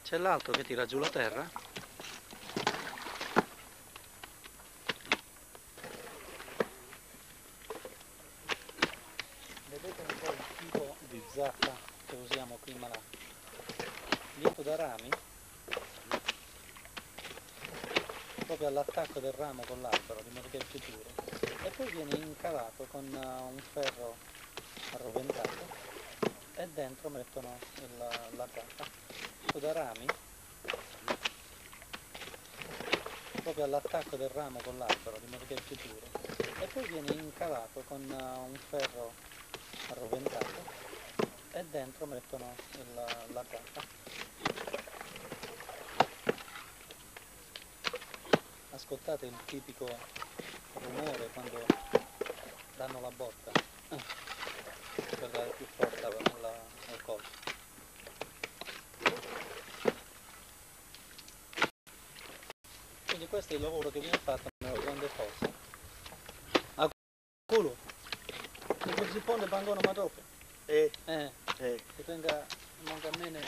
C'è l'altro che tira giù la terra? Vedete un po' il tipo di zappa che usiamo qui in Malatya? Lieto da rami, proprio all'attacco del ramo con l'albero, di modo che è più duro, e poi viene incavato con un ferro arroventato e dentro mettono la zappa. Lieto da rami, proprio all'attacco del ramo con l'albero, di modo che è più duro, e poi viene incavato con un ferro arroventato e dentro mettono la zappa. Ascoltate il tipico rumore quando danno la botta per dare più forza al colpo. Quindi questo è il lavoro che viene fatto nella grande fossa. A culo, non si pone bangono ma dopo. Che tenga manca meno.